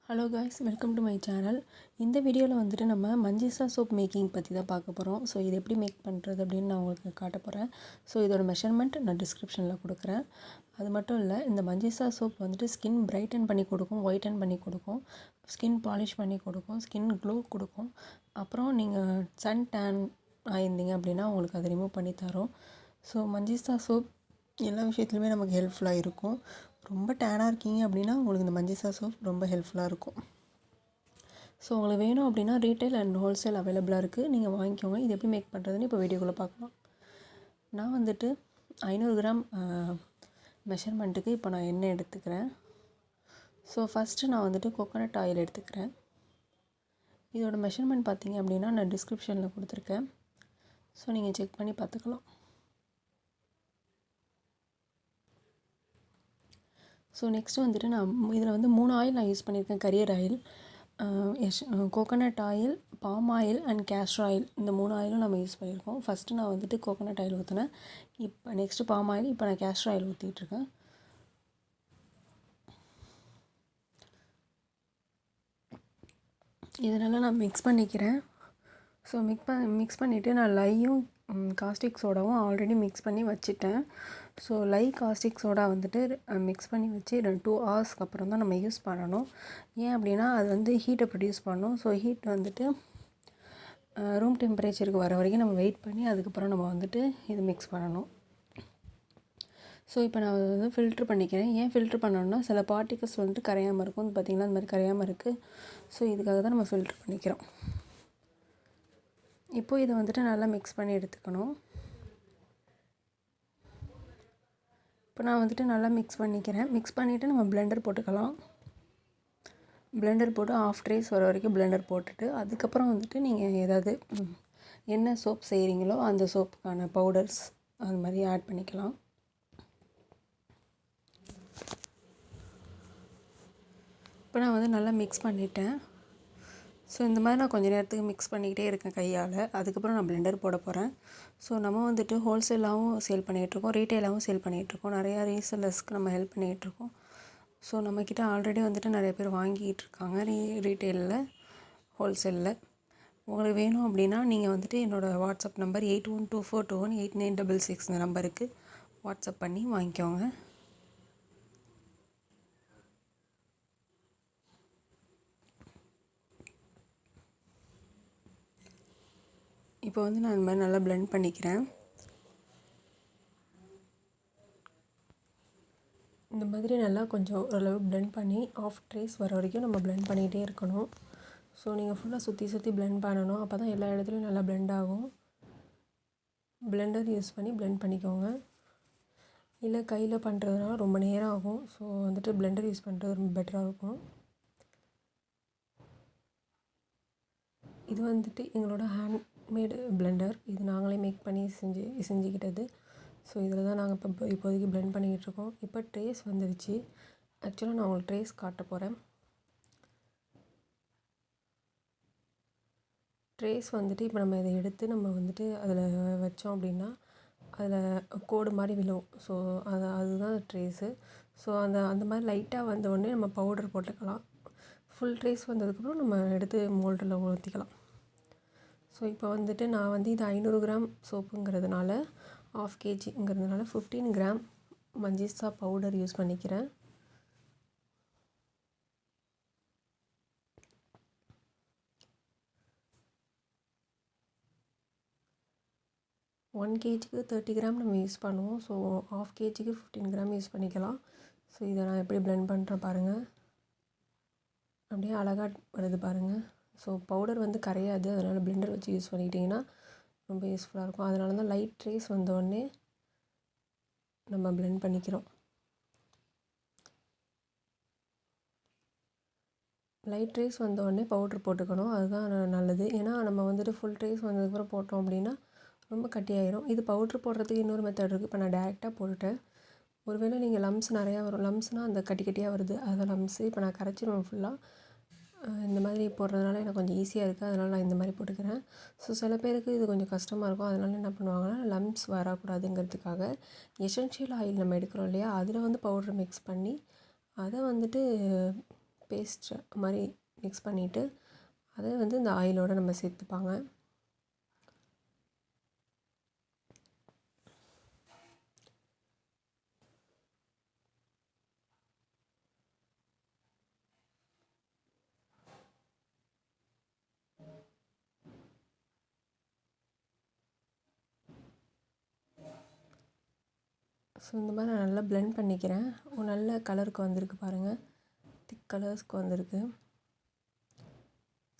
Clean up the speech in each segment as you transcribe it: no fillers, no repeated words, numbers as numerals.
Hello guys, welcome to my channel. இந்த வீடியோவில் வந்துட்டு நம்ம மஞ்சிசா சோப் மேக்கிங் பற்றி தான் பார்க்க போகிறோம். ஸோ இது எப்படி மேக் பண்ணுறது அப்படின்னு நான் உங்களுக்கு காட்ட போகிறேன். ஸோ இதோட மெஷர்மெண்ட் நான் டிஸ்கிரிப்ஷனில் கொடுக்குறேன். அது மட்டும் இல்லை, இந்த மஞ்சிசா சோப் வந்துட்டு ஸ்கின் பிரைட்டன் பண்ணி கொடுக்கும், ஒயிட்டன் பண்ணி கொடுக்கும், ஸ்கின் பாலிஷ் பண்ணி கொடுக்கும், ஸ்கின் க்ளோ கொடுக்கும். அப்புறம் நீங்கள் சன் டேன் ஆயிருந்தீங்க அப்படின்னா உங்களுக்கு அதை ரிமூவ் பண்ணி தரும். ஸோ மஞ்சிசா சோப் எல்லா விஷயத்துலையுமே நமக்கு ஹெல்ப்ஃபுல்லாக இருக்கும். ரொம்ப டேனாக இருக்கீங்க அப்படின்னா உங்களுக்கு இந்த மஞ்சிசா சோப் ரொம்ப ஹெல்ப்ஃபுல்லாக இருக்கும். ஸோ உங்களுக்கு வேணும் அப்படின்னா ரீட்டைல் அண்ட் ஹோல்சேல் அவைலபிளாக இருக்குது, நீங்கள் வாங்கிக்கோங்க. இது எப்படி மேக் பண்ணுறதுன்னு இப்போ வீடியோக்குள்ளே பார்க்கலாம். நான் வந்துட்டு 500 கிராம் மெஷர்மெண்ட்டுக்கு இப்போ நான் எண்ணெய் எடுத்துக்கிறேன். ஸோ ஃபஸ்ட்டு நான் வந்துட்டு கோகோனட் ஆயில் எடுத்துக்கிறேன். இதோட மெஷர்மெண்ட் பார்த்தீங்க அப்படின்னா நான் டிஸ்கிரிப்ஷனில் கொடுத்துருக்கேன். ஸோ நீங்கள் செக் பண்ணி பார்த்துக்கலாம். ஸோ நெக்ஸ்ட்டு வந்துட்டு நான் இதில் வந்து 3 ஆயில் நான் யூஸ் பண்ணியிருக்கேன். Career oil, coconut oil, palm oil and castor oil. இந்த 3 ஆயிலும் நம்ம யூஸ் பண்ணியிருக்கோம். ஃபஸ்ட்டு நான் வந்துட்டு கோகோனட் ஆயில் ஊற்றினேன். இப்போ நெக்ஸ்ட்டு பாம் ஆயில், இப்போ நான் கேஸ்டர் ஆயில் ஊற்றிட்டுருக்கேன். இதனால் நான் மிக்ஸ் பண்ணிக்கிறேன். ஸோ மிக்ஸ் பண்ணிவிட்டு நான் லையும் காஸ்டிக் சோடாவும் ஆல்ரெடி மிக்ஸ் பண்ணி வச்சுட்டேன். ஸோ காஸ்டிக் சோடா வந்துட்டு மிக்ஸ் பண்ணி வச்சு 2 ஹவர்ஸ்க்கு அப்புறம் தான் நம்ம யூஸ் பண்ணணும். ஏன் அப்படின்னா அது வந்து ஹீட்டை ப்ரொடியூஸ் பண்ணணும். ஸோ ஹீட் வந்துட்டு ரூம் டெம்பரேச்சருக்கு வர வரைக்கும் நம்ம வெயிட் பண்ணி அதுக்கப்புறம் நம்ம வந்துட்டு இது மிக்ஸ் பண்ணணும். ஸோ இப்போ நான் வந்து ஃபில்ட்ரு பண்ணிக்கிறேன். ஏன் ஃபில்ட்ரு பண்ணணும்னா சில பார்ட்டிகல்ஸ் வந்துட்டு கரையாமல் இருக்கும். பார்த்திங்கன்னா இந்த மாதிரி கரையாமல் இருக்குது. ஸோ இதுக்காக தான் நம்ம ஃபில்ட்ரு பண்ணிக்கிறோம். இப்போது இதை வந்துட்டு நல்லா மிக்ஸ் பண்ணி எடுத்துக்கணும். இப்போ நான் வந்துட்டு நல்லா மிக்ஸ் பண்ணிக்கிறேன். மிக்ஸ் பண்ணிவிட்டு நம்ம பிளெண்டர் போட்டுக்கலாம். பிளெண்டர் போட்டு ஆஃப் ட்ரேஸ் வர வரைக்கும் பிளெண்டர் போட்டுட்டு அதுக்கப்புறம் வந்துட்டு நீங்கள் ஏதாவது என்ன சோப் செய்கிறீங்களோ அந்த சோப்புக்கான பவுடர்ஸ் அது மாதிரி ஆட் பண்ணிக்கலாம். இப்போ நான் வந்து நல்லா மிக்ஸ் பண்ணிட்டேன். ஸோ இந்த மாதிரி நான் கொஞ்சம் நேரத்துக்கு மிக்ஸ் பண்ணிக்கிட்டே இருக்கேன் கையால். அதுக்கப்புறம் நான் பிளெண்டர் போட போகிறேன். ஸோ நம்ம வந்துட்டு ஹோல்சேலாகவும் சேல் பண்ணிகிட்ருக்கோம், ரீட்டெயிலாகவும் சேல் பண்ணிகிட்ருக்கோம். நிறையா ரீசெல்லர்ஸ்க்கு நம்ம ஹெல்ப் பண்ணிகிட்ருக்கோம். ஸோ நம்மக்கிட்ட ஆல்ரெடி வந்துட்டு நிறைய பேர் வாங்கிக்கிட்டு இருக்காங்க ரீட்டெயிலில், ஹோல்சேலில். உங்களுக்கு வேணும் அப்படின்னா நீங்கள் வந்துட்டு என்னோடய வாட்ஸ்அப் நம்பர் 8124218966 இந்த நம்பருக்கு வாட்ஸ்அப் பண்ணி வாங்கிக்கோங்க. இப்போ வந்து நான் இந்த மாதிரி நல்லா பிளெண்ட் பண்ணிக்கிறேன். இந்த மாதிரி நல்லா கொஞ்சம் ஓரளவு பிளெண்ட் பண்ணி ஆஃப் ட்ரேஸ் வர வரைக்கும் நம்ம பிளெண்ட் பண்ணிகிட்டே இருக்கணும். ஸோ நீங்கள் ஃபுல்லாக சுற்றி பிளெண்ட் பண்ணணும். அப்போ தான் எல்லா இடத்துலையும் நல்லா பிளெண்ட் ஆகும். பிளெண்டர் யூஸ் பண்ணி பிளெண்ட் பண்ணிக்கோங்க. இல்லை கையில் பண்ணுறதுனால ரொம்ப நேரம் ஆகும். ஸோ வந்துட்டு பிளெண்டர் யூஸ் பண்ணுறது ரொம்ப பெட்டராக இருக்கும். இது வந்துட்டு எங்களோட ஹேண்ட்மேடு பிளெண்டர். இது நாங்களே மேக் பண்ணி செஞ்சுக்கிட்டது. ஸோ இதில் தான் நாங்கள் இப்போதைக்கு பிளெண்ட் பண்ணிக்கிட்டுருக்கோம். இப்போ ட்ரேஸ் வந்துடுச்சு. ஆக்சுவலாக நான் உங்களுக்கு ட்ரேஸ் காட்ட போகிறேன். ட்ரேஸ் வந்துட்டு இப்போ நம்ம இதை எடுத்து நம்ம வந்துட்டு அதில் வச்சோம் அப்படின்னா அதில் கோடு மாதிரி விழும். ஸோ அதுதான் ட்ரேஸு. ஸோ அந்த மாதிரி லைட்டாக வந்த உடனே நம்ம பவுடர் போட்டுக்கலாம். ஃபுல் ட்ரேஸ் வந்ததுக்கப்புறம் நம்ம எடுத்து மோல்டில் ஊற்றிக்கலாம். ஸோ இப்போ வந்துட்டு நான் வந்து இது 500 கிராம் சோப்புங்கிறதுனால, 1/2 kgங்கிறதுனால 15 கிராம் மஞ்சிசா பவுடர் யூஸ் பண்ணிக்கிறேன். ஒன் கேஜிக்கு 30 கிராம் நம்ம யூஸ் பண்ணுவோம். ஸோ 1/2 kgக்கு 15 கிராம் யூஸ் பண்ணிக்கலாம். ஸோ இதை நான் எப்படி பிளெண்ட் பண்ணுறேன் பாருங்கள். அப்படியே அழகாக வருது பாருங்கள். ஸோ பவுடர் வந்து கரையாது, அதனால் பிளெண்டர் வச்சு யூஸ் பண்ணிக்கிட்டிங்கன்னா ரொம்ப யூஸ்ஃபுல்லாக இருக்கும். அதனால தான் லைட் ட்ரேஸ் வந்தோடனே நம்ம பிளெண்ட் பண்ணிக்கிறோம். லைட் ட்ரேஸ் வந்தோடனே பவுட்ரு போட்டுக்கணும், அதுதான் நல்லது. ஏன்னா நம்ம வந்துட்டு ஃபுல் ட்ரேஸ் வந்ததுக்கப்புறம் போட்டோம் அப்படின்னா ரொம்ப கட்டியாயிரும். இது பவுட்ரு போடுறதுக்கு இன்னொரு மெத்தட் இருக்குது. இப்போ நான் டேரெக்டாக போட்டுட்டேன். ஒருவேளை நீங்கள் லம்ஸ் நிறையா வரும், லம்ஸ்னால் அந்த கட்டியாக வருது, அதுதான் லம்ஸு. இப்போ நான் கரைச்சிடுவேன் ஃபுல்லாக. இந்த மாதிரி போடுறதுனால எனக்கு கொஞ்சம் ஈஸியாக இருக்குது, அதனால் நான் இந்த மாதிரி போட்டுக்கிறேன். ஸோ சில பேருக்கு இது கொஞ்சம் கஷ்டமாக இருக்கும். அதனால என்ன பண்ணுவாங்கன்னா லம்ஸ் வரக்கூடாதுங்கிறதுக்காக எசென்ஷியல் ஆயில் நம்ம எடுக்கிறோம் இல்லையா, அதில் வந்து பவுட்ரு மிக்ஸ் பண்ணி அதை வந்துட்டு பேஸ்ட் மாதிரி மிக்ஸ் பண்ணிவிட்டு அதை வந்து இந்த ஆயிலோடு நம்ம சேர்த்துப்பாங்க. ஸோ இந்த மாதிரி நான் நல்லா பிளெண்ட் பண்ணிக்கிறேன். நல்ல கலருக்கு வந்திருக்கு பாருங்கள், திக் கலர்ஸ்க்கு வந்திருக்கு.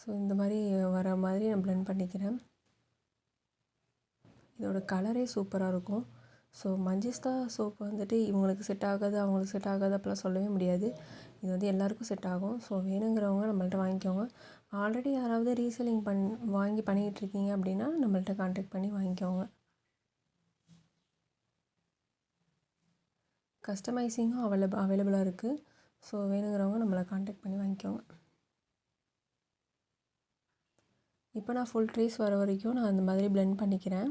ஸோ இந்த மாதிரி வர மாதிரி நான் பிளெண்ட் பண்ணிக்கிறேன். இதோட கலரே சூப்பராக இருக்கும். ஸோ மஞ்சிஸ்தா சோப் வந்துட்டு இவங்களுக்கு செட் ஆகாது, அவங்களுக்கு செட் ஆகாது அப்படிலாம் சொல்லவே முடியாது. இது வந்து எல்லாேருக்கும் செட் ஆகும். ஸோ வேணுங்கிறவங்க நம்மள்ட்ட வாங்கிக்கோங்க. ஆல்ரெடி யாராவது ரீசெல்லிங் வாங்கி பண்ணிகிட்ருக்கீங்க அப்படின்னா நம்மள்ட்ட கான்டாக்ட் பண்ணி வாங்கிக்கோங்க. கஸ்டமைஸிங்கும் அவைலபிளாக இருக்குது. ஸோ வேணுங்கிறவங்க நம்மளை கான்டாக்ட் பண்ணி வாங்கிக்கோங்க. இப்போ நான் ஃபுல் ட்ரேஸ் வர வரைக்கும் நான் அந்த மாதிரி பிளெண்ட் பண்ணிக்கிறேன்.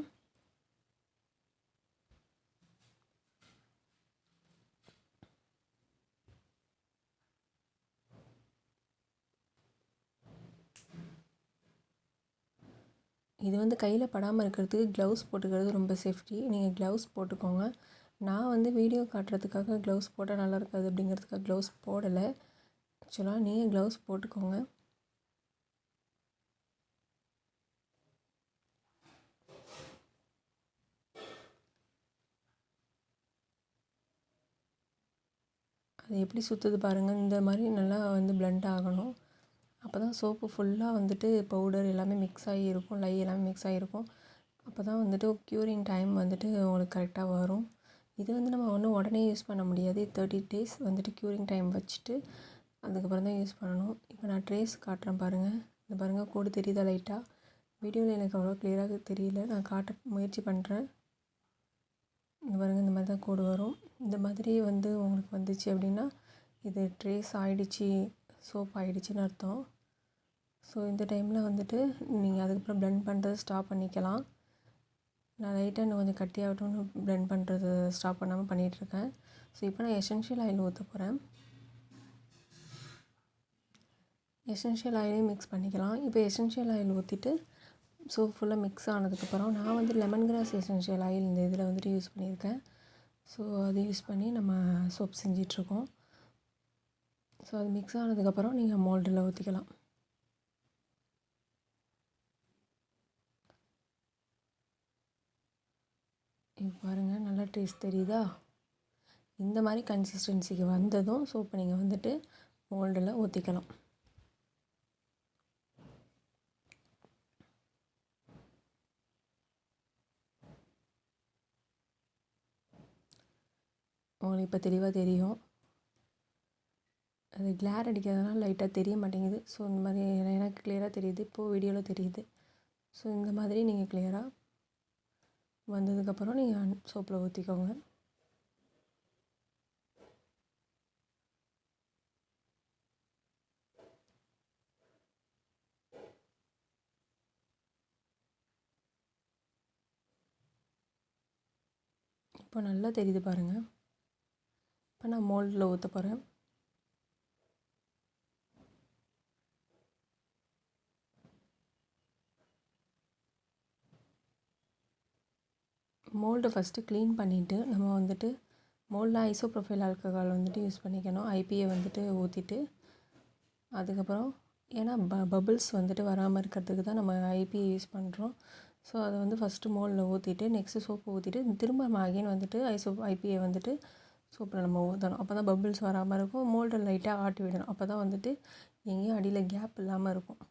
இது வந்து கையில் படாமல் இருக்கிறதுக்கு க்ளவுஸ் போட்டுக்கிறது ரொம்ப சேஃப்டி. நீங்கள் க்ளவுஸ் போட்டுக்கோங்க. நான் வந்து வீடியோ காட்டுறதுக்காக க்ளவுஸ் போட்டால் நல்லா இருக்காது அப்படிங்கிறதுக்காக க்ளவுஸ் போடலை. ஆக்சுவலாக நீங்கள் க்ளவுஸ் போட்டுக்கோங்க. அது எப்படி சுற்றுது பாருங்கள். இந்த மாதிரி நல்லா வந்து பிளெண்ட் ஆகணும். அப்போ தான் சோப்பு ஃபுல்லாக வந்துட்டு பவுடர் எல்லாமே மிக்ஸ் ஆகி இருக்கும், லை எல்லாமே மிக்ஸ் ஆகிருக்கும். அப்போ தான் வந்துட்டு க்யூரிங் டைம் வந்துட்டு உங்களுக்கு கரெக்டாக வரும். இது வந்து நம்ம ஒன்றும் உடனே யூஸ் பண்ண முடியாது. 30 days வந்துட்டு க்யூரிங் டைம் வச்சுட்டு அதுக்கப்புறம் தான் யூஸ் பண்ணணும். இப்போ நான் ட்ரேஸ் காட்டுறேன் பாருங்கள். இந்த பாருங்கள், கோடு தெரியுதா லைட்டாக? வீடியோவில் எனக்கு அவ்வளோ க்ளியராக தெரியல, நான் காட்ட முயற்சி பண்ணுறேன். இந்த பாருங்கள், இந்த மாதிரி தான் கோடு வரும். இந்த மாதிரி வந்து உங்களுக்கு வந்துச்சு அப்படின்னா இது ட்ரேஸ் ஆகிடுச்சி, சோப் ஆகிடுச்சின்னு அர்த்தம். ஸோ இந்த டைமில் வந்துட்டு நீங்கள் அதுக்கப்புறம் பிளெண்ட் பண்ணுறது ஸ்டாப் பண்ணிக்கலாம். நான் லைட்டாக இன்னும் கொஞ்சம் கட்டியாகட்டும்னு பிளெண்ட் பண்ணுறது ஸ்டாப் பண்ணாமல் பண்ணிகிட்ருக்கேன். ஸோ இப்போ நான் எசென்ஷியல் ஆயில் ஊற்ற போகிறேன். எசென்ஷியல் ஆயிலையும் மிக்ஸ் பண்ணிக்கலாம். இப்போ எசென்ஷியல் ஆயில் ஊற்றிட்டு சோப் ஃபுல்லாக மிக்ஸ் ஆனதுக்கப்புறம் நான் வந்து லெமன் கிராஸ் எசென்ஷியல் ஆயில் இந்த இதில் வந்துட்டு யூஸ் பண்ணியிருக்கேன். ஸோ அது யூஸ் பண்ணி நம்ம சோப் செஞ்சிட்ருக்கோம். ஸோ அது மிக்ஸ் ஆனதுக்கப்புறம் நீங்கள் மோல்டில் ஊற்றிக்கலாம். இப்போ பாருங்கள், நல்லா டேஸ்ட் தெரியுதா? இந்த மாதிரி கன்சிஸ்டன்சிக்கு வந்ததும் சோப்பை நீங்கள் வந்துட்டு மோல்டில் ஊற்றிக்கலாம். உங்களுக்கு இப்போ தெளிவாக தெரியும். அது கிளார் அடிக்கிறதுனால லைட்டாக தெரிய மாட்டேங்குது. ஸோ இந்த மாதிரி எனக்கு கிளியராக தெரியுது, இப்போது வீடியோவில் தெரியுது. ஸோ இந்த மாதிரி நீங்கள் கிளியராக வந்ததுக்கப்புறம் நீங்கள் சோப்பில் ஊற்றிக்கோங்க. இப்போ நல்லா தெரியுது பாருங்கள். இப்போ நான் மோல்டில் ஊற்ற போகிறேன். மோல்டை ஃபஸ்ட்டு க்ளீன் பண்ணிவிட்டு நம்ம வந்துட்டு மோல்டில் ஐசோப்ரோஃபைல் ஆல்கஹால் வந்துட்டு யூஸ் பண்ணிக்கணும். ஐபிஏ வந்துட்டு ஊற்றிட்டு அதுக்கப்புறம் ஏன்னா பபிள்ஸ் வந்துட்டு வராமல் இருக்கிறதுக்கு தான் நம்ம ஐபிஏ யூஸ் பண்ணுறோம். ஸோ அதை வந்து ஃபஸ்ட்டு மோல்டில் ஊற்றிட்டு நெக்ஸ்ட்டு சோப்பு ஊற்றிட்டு திரும்ப நம்ம அகைன் வந்துட்டு ஐபிஏ வந்துட்டு சோப்பில் நம்ம ஊற்றணும். அப்போ தான் பபிள்ஸ் வராமல் இருக்கும். மோல்டில் லைட்டாக ஆட்டி விடணும். அப்போ தான் வந்துட்டு எங்கேயும் அடியில் கேப் இல்லாமல் இருக்கும்.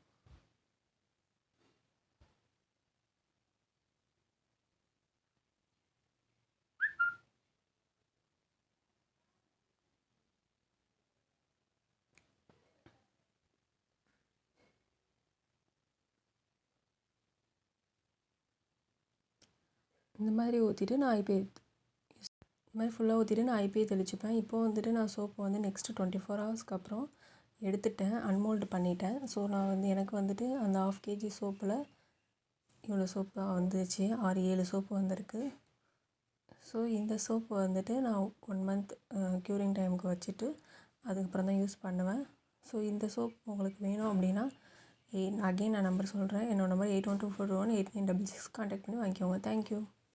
இந்த மாதிரி ஊற்றிட்டு நான் ஐபிஏ இந்த மாதிரி ஃபுல்லாக ஊற்றிட்டு நான் ஐபிஏ தெளிச்சுப்பேன். இப்போது வந்துட்டு நான் சோப்பு வந்து நெக்ஸ்ட்டு 24 ஹவர்ஸ்க்கு அப்புறம் எடுத்துட்டேன், அன்மோல்டு பண்ணிட்டேன். ஸோ நான் வந்து எனக்கு வந்துட்டு அந்த 1/2 kg சோப்பில் இவ்வளோ சோப்பு தான் வந்துச்சு. 6-7 சோப்பு வந்திருக்கு. ஸோ இந்த சோப்பு வந்துட்டு நான் 1 month க்யூரிங் டைமுக்கு வச்சுட்டு அதுக்கப்புறம் தான் யூஸ் பண்ணுவேன். ஸோ இந்த சோப் உங்களுக்கு வேணும் அப்படின்னா அகெயின் நான் நம்பர் சொல்கிறேன். என்னோடய நம்பர் 8124218966 கான்டாக்ட் பண்ணி வாங்கிக்கோங்க. தேங்க்யூ.